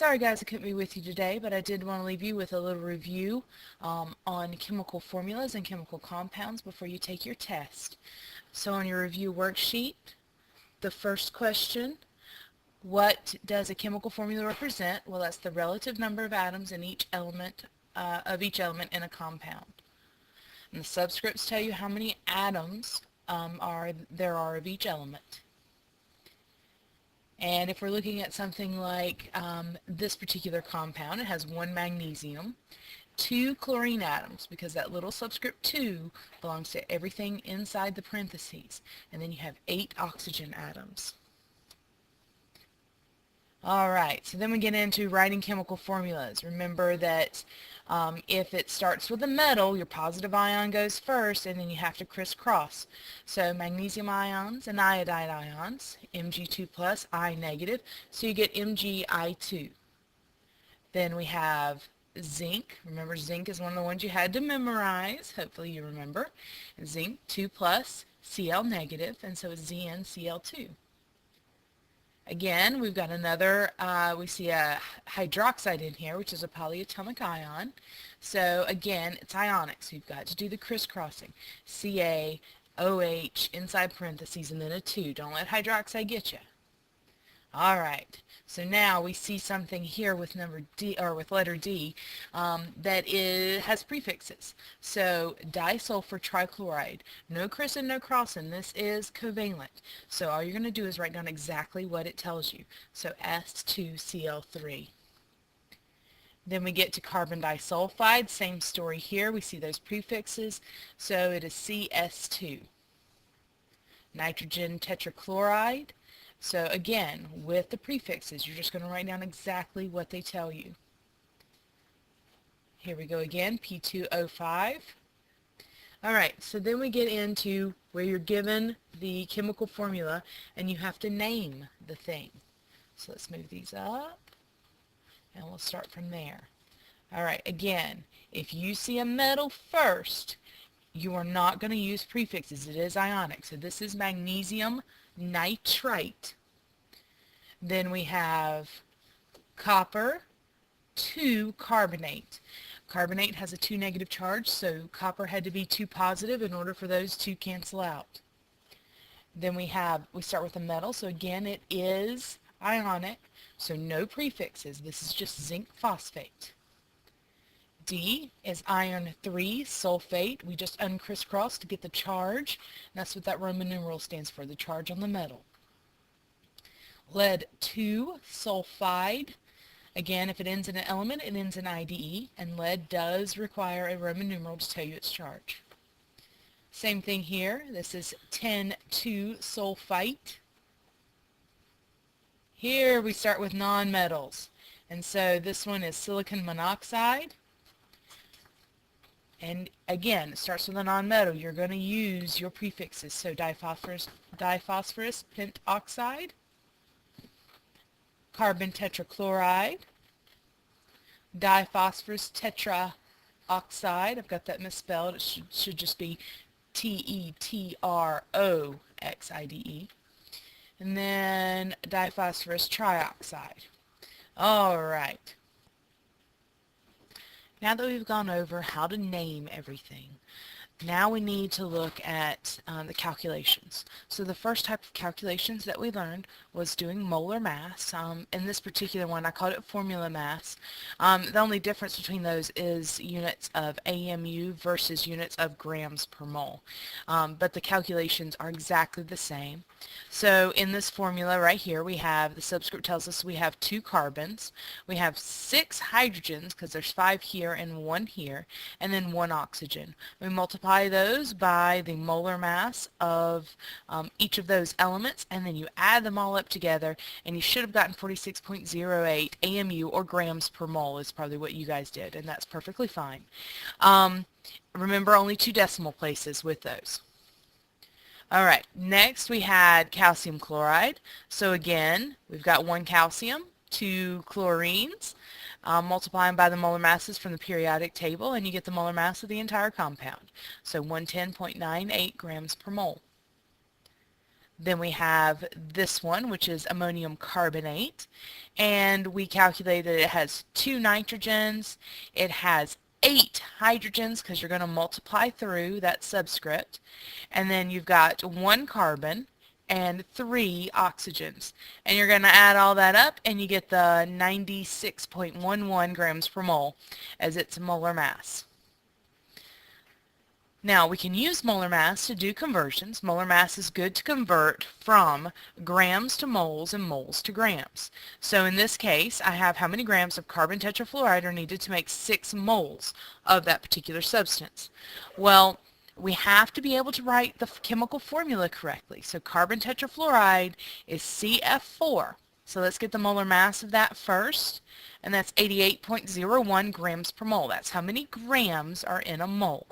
Sorry guys I couldn't be with you today, but I did want to leave you with a little review on chemical formulas and chemical compounds before you take your test. So on your review worksheet, the first question, what does a chemical formula represent? Well, that's the relative number of atoms in each element in a compound. And the subscripts tell you how many atoms there are of each element. And if we're looking at something like this particular compound, it has 1 magnesium, 2 chlorine atoms, because that little subscript 2 belongs to everything inside the parentheses. And then you have 8 oxygen atoms. Alright, so then we get into writing chemical formulas. Remember that if it starts with a metal, your positive ion goes first, and then you have to crisscross. So magnesium ions and iodide ions, Mg2 plus, I negative, so you get Mgi2. Then we have zinc. Remember, zinc is one of the ones you had to memorize. Hopefully you remember. Zinc 2 plus, Cl negative, and so it's ZnCl2. Again, we've got another, we see a hydroxide in here, which is a polyatomic ion. So again, it's ionic, so you've got to do the crisscrossing. Ca, OH, inside parentheses, and then a 2. Don't let hydroxide get you. Alright, so now we see something here with number D, or with letter D, that has prefixes. So disulfur trichloride, no chrisin, no crossin, this is covalent. So all you're going to do is write down exactly what it tells you. So S2Cl3. Then we get to carbon disulfide, same story here, we see those prefixes, so it is CS2. Nitrogen tetrachloride. So again, with the prefixes, you're just going to write down exactly what they tell you. Here we go again, P2O5. Alright, so then we get into where you're given the chemical formula and you have to name the thing. So let's move these up and we'll start from there. Alright, again, if you see a metal first, you are not going to use prefixes. It is ionic. So this is magnesium nitrite. Then we have copper 2 carbonate. Carbonate has a 2 negative charge, so copper had to be 2 positive in order for those to cancel out. Then we start with a metal, so again it is ionic, so no prefixes. This is just zinc phosphate. D is iron 3 sulfate. We just uncrisscross to get the charge. That's what that Roman numeral stands for, the charge on the metal. Lead 2 sulfide. Again, if it ends in an element, it ends in IDE, and lead does require a Roman numeral to tell you its charge. Same thing here. This is tin 2 sulfite. Here we start with nonmetals. And so this one is silicon monoxide. And again, it starts with a nonmetal. You're going to use your prefixes. So diphosphorus pentoxide, carbon tetrachloride, diphosphorus tetraoxide. I've got that misspelled. It should just be Tetroxide. And then diphosphorus trioxide. All right. Now that we've gone over how to name everything, now we need to look at the calculations. So the first type of calculations that we learned was doing molar mass. In this particular one, I called it formula mass. The only difference between those is units of AMU versus units of grams per mole. But the calculations are exactly the same. So in this formula right here, we have, the subscript tells us we have 2 carbons, we have 6 hydrogens, because there's 5 here and 1 here, and then 1 oxygen. We multiply those by the molar mass of each of those elements, and then you add them all up together, and you should have gotten 46.08 AMU, or grams per mole is probably what you guys did, and that's perfectly fine. Remember, only 2 decimal places with those. Alright, next we had calcium chloride. So again, we've got 1 calcium, 2 chlorines, multiply them by the molar masses from the periodic table, and you get the molar mass of the entire compound. So 110.98 grams per mole. Then we have this one, which is ammonium carbonate, and we calculated it has 2 nitrogens. It has 8 hydrogens because you're going to multiply through that subscript, and then you've got 1 carbon and 3 oxygens, and you're going to add all that up and you get the 96.11 grams per mole as its molar mass. Now, we can use molar mass to do conversions. Molar mass is good to convert from grams to moles and moles to grams. So in this case, I have how many grams of carbon tetrafluoride are needed to make 6 moles of that particular substance. Well, we have to be able to write the chemical formula correctly. So carbon tetrafluoride is CF4. So let's get the molar mass of that first, and that's 88.01 grams per mole. That's how many grams are in a mole.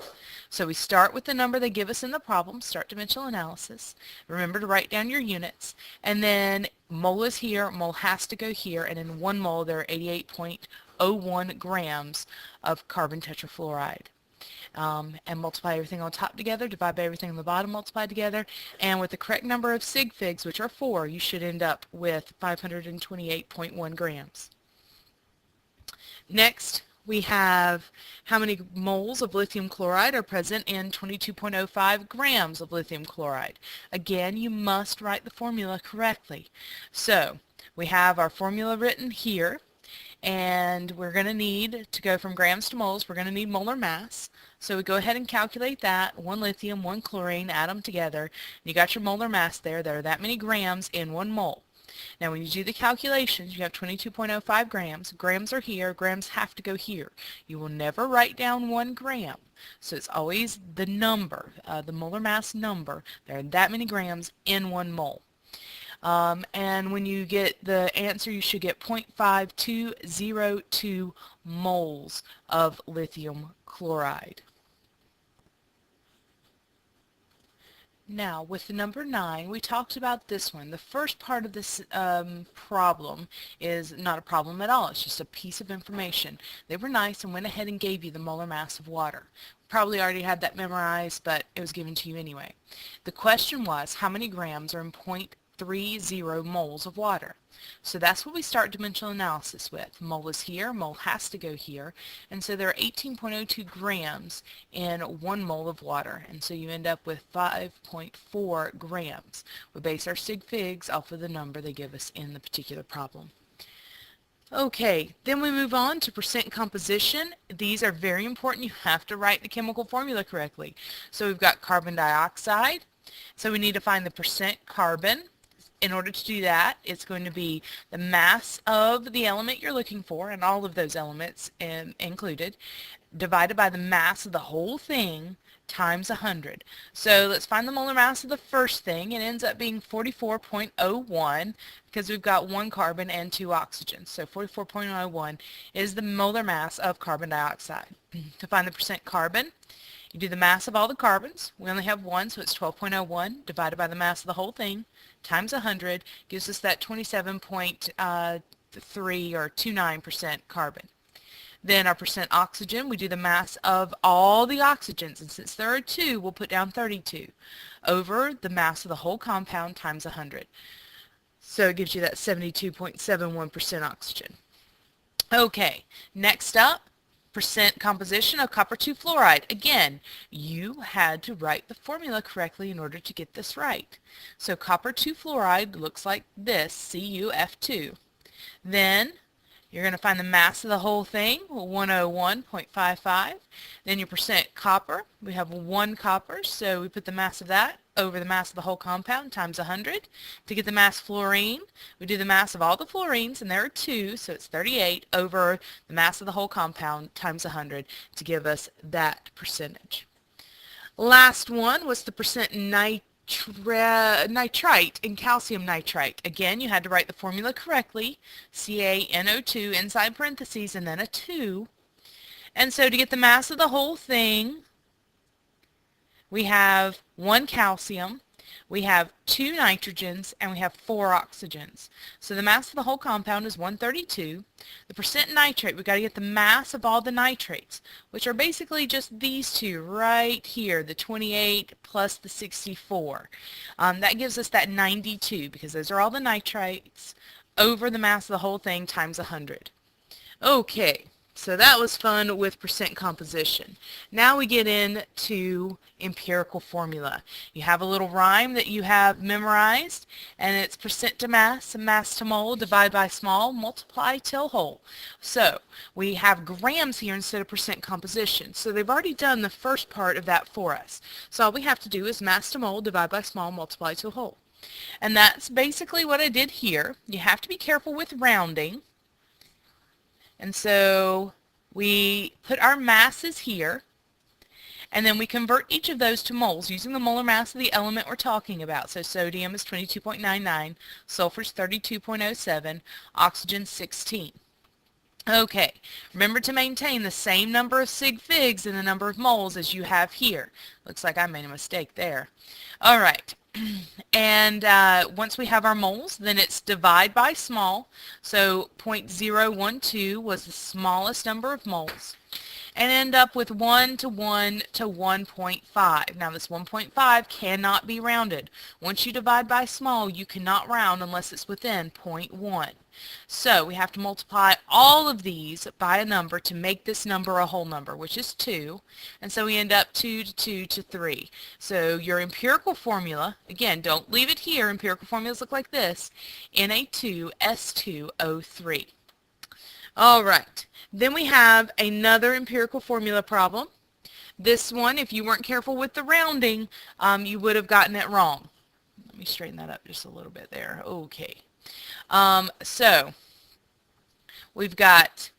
So we start with the number they give us in the problem, start dimensional analysis. Remember to write down your units, and then mole is here, mole has to go here, and in 1 mole there are 88.01 grams of carbon tetrafluoride. And multiply everything on top together, divide by everything on the bottom, multiply together, and with the correct number of sig figs, which are 4, you should end up with 528.1 grams. Next, we have how many moles of lithium chloride are present in 22.05 grams of lithium chloride. Again, you must write the formula correctly. So we have our formula written here, and we're going to need to go from grams to moles. We're going to need molar mass. So we go ahead and calculate that. 1 lithium, 1 chlorine, add them together. You got your molar mass there. There are that many grams in 1 mole. Now when you do the calculations, you have 22.05 grams. Grams are here. Grams have to go here. You will never write down 1 gram. So it's always the number, the molar mass number. There are that many grams in 1 mole. And when you get the answer, you should get 0.5202 moles of lithium chloride. Now, with the number 9, we talked about this one. The first part of this problem is not a problem at all. It's just a piece of information. They were nice and went ahead and gave you the molar mass of water. Probably already had that memorized, but it was given to you anyway. The question was, how many grams are in 0.30 moles of water? So that's what we start dimensional analysis with. Mole is here, mole has to go here, and so there are 18.02 grams in 1 mole of water, and so you end up with 5.4 grams. We base our sig figs off of the number they give us in the particular problem. Okay, then we move on to percent composition. These are very important. You have to write the chemical formula correctly. So we've got carbon dioxide, so we need to find the percent carbon. In order to do that, it's going to be the mass of the element you're looking for, and all of those elements included, divided by the mass of the whole thing times 100. So let's find the molar mass of the first thing. It ends up being 44.01 because we've got 1 carbon and 2 oxygens. So 44.01 is the molar mass of carbon dioxide. To find the percent carbon, you do the mass of all the carbons. We only have 1, so it's 12.01 divided by the mass of the whole thing times 100 gives us that 27.3 or 29% carbon. Then our percent oxygen, we do the mass of all the oxygens, and since there are 2, we'll put down 32 over the mass of the whole compound times 100. So it gives you that 72.71% oxygen. Okay, next up, percent composition of copper 2 fluoride. Again, you had to write the formula correctly in order to get this right. So copper 2 fluoride looks like this, CuF2. Then you're going to find the mass of the whole thing, 101.55. Then your percent copper, we have 1 copper, so we put the mass of that over the mass of the whole compound times 100. To get the mass fluorine, we do the mass of all the fluorines, and there are 2, so it's 38, over the mass of the whole compound times 100 to give us that percentage. Last one was the percent nitrite and calcium nitrite. Again, you had to write the formula correctly, CaNO2 inside parentheses and then a 2. And so to get the mass of the whole thing, we have 1 calcium, we have 2 nitrogens and we have 4 oxygens. So the mass of the whole compound is 132. The percent nitrate, we've got to get the mass of all the nitrates, which are basically just these two right here, the 28 plus the 64. That gives us that 92 because those are all the nitrates over the mass of the whole thing times 100. Okay, so that was fun with percent composition. Now we get into empirical formula. You have a little rhyme that you have memorized, and it's percent to mass, mass to mole, divide by small, multiply till whole. So we have grams here instead of percent composition. So they've already done the first part of that for us. So all we have to do is mass to mole, divide by small, multiply till whole. And that's basically what I did here. You have to be careful with rounding. And so we put our masses here, and then we convert each of those to moles using the molar mass of the element we're talking about. So sodium is 22.99, sulfur is 32.07, oxygen 16. Okay, remember to maintain the same number of sig figs in the number of moles as you have here. Looks like I made a mistake there. All right. And once we have our moles, then it's divide by small. So 0.012 was the smallest number of moles. And end up with 1 to 1 to 1.5. Now this 1.5 cannot be rounded. Once you divide by small, you cannot round unless it's within 0.1. So we have to multiply all of these by a number to make this number a whole number, which is 2. And so we end up 2 to 2 to 3. So your empirical formula, again, don't leave it here. Empirical formulas look like this. Na2S2O3. All right. Then we have another empirical formula problem. This one, if you weren't careful with the rounding, you would have gotten it wrong. Let me straighten that up just a little bit there. Okay. So we've got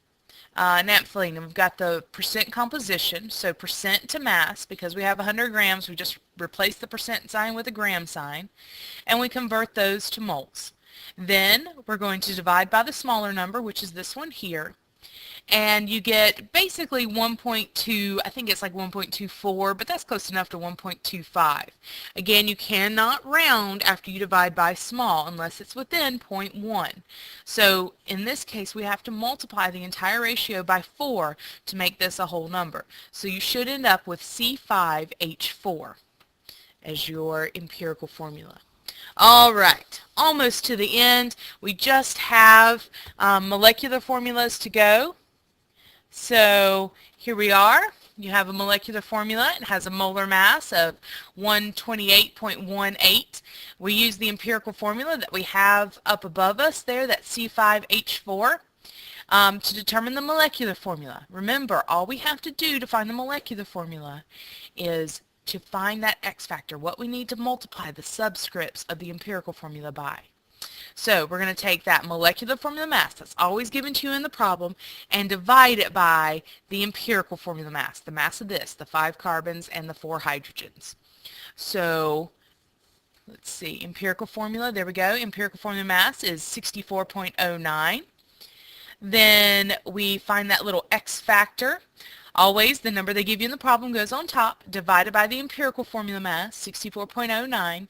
naphthalene, and we've got the percent composition, so percent to mass. Because we have 100 grams, we just replace the percent sign with a gram sign, and we convert those to moles. Then we're going to divide by the smaller number, which is this one here, and you get basically 1.2, I think it's like 1.24, but that's close enough to 1.25. Again, you cannot round after you divide by small unless it's within 0.1. So in this case, we have to multiply the entire ratio by 4 to make this a whole number. So you should end up with C5H4 as your empirical formula. All right, almost to the end. We just have molecular formulas to go. So here we are. You have a molecular formula. It has a molar mass of 128.18. We use the empirical formula that we have up above us there, that C5H4, to determine the molecular formula. Remember, all we have to do to find the molecular formula is to find that X factor, what we need to multiply the subscripts of the empirical formula by. So we're going to take that molecular formula mass that's always given to you in the problem and divide it by the empirical formula mass, the mass of this, the 5 carbons and the 4 hydrogens. So let's see, empirical formula, there we go. Empirical formula mass is 64.09. Then we find that little X factor. Always, the number they give you in the problem goes on top, divided by the empirical formula mass, 64.09,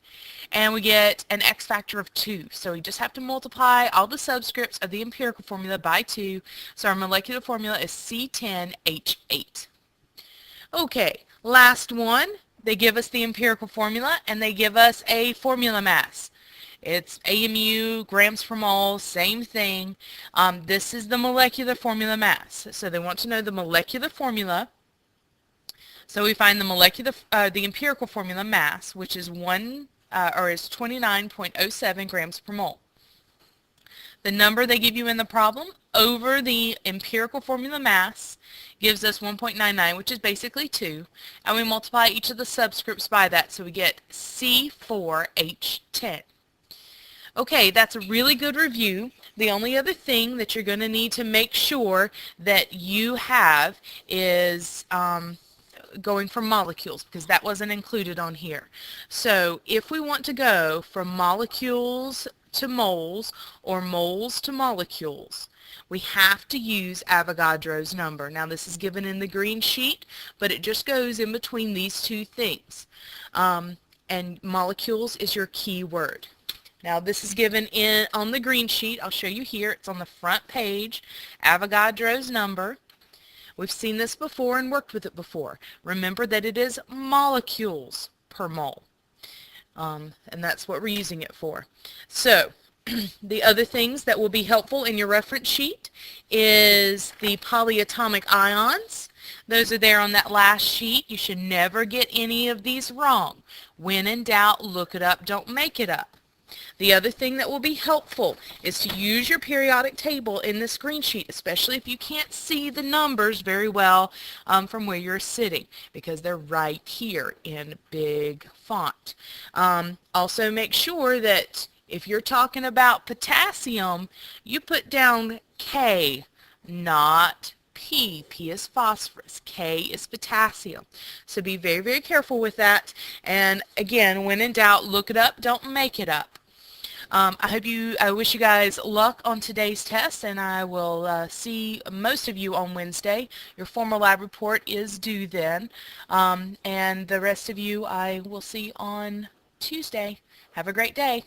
and we get an X factor of 2. So we just have to multiply all the subscripts of the empirical formula by 2. So our molecular formula is C10H8. Okay, last one. They give us the empirical formula, and they give us a formula mass. It's AMU, grams per mole, same thing. This is the molecular formula mass. So they want to know the molecular formula. So we find the empirical formula mass, which is 29.07 grams per mole. The number they give you in the problem over the empirical formula mass gives us 1.99, which is basically 2, and we multiply each of the subscripts by that, so we get C4H10. Okay, that's a really good review. The only other thing that you're going to need to make sure that you have is going from molecules, because that wasn't included on here. So if we want to go from molecules to moles or moles to molecules, we have to use Avogadro's number. Now this is given in the green sheet, but it just goes in between these two things. and molecules is your key word. Now this is given on the green sheet. I'll show you here. It's on the front page, Avogadro's number. We've seen this before and worked with it before. Remember that it is molecules per mole. And that's what we're using it for. So the other things that will be helpful in your reference sheet is the polyatomic ions. Those are there on that last sheet. You should never get any of these wrong. When in doubt, look it up. Don't make it up. The other thing that will be helpful is to use your periodic table in this green sheet, especially if you can't see the numbers very well from where you're sitting, because they're right here in big font. Also make sure that if you're talking about potassium, you put down K, not P. P is phosphorus. K is potassium. So be very, very careful with that. And again, when in doubt, look it up. Don't make it up. I wish you guys luck on today's test, and I will see most of you on Wednesday. Your formal lab report is due then. And the rest of you I will see on Tuesday. Have a great day.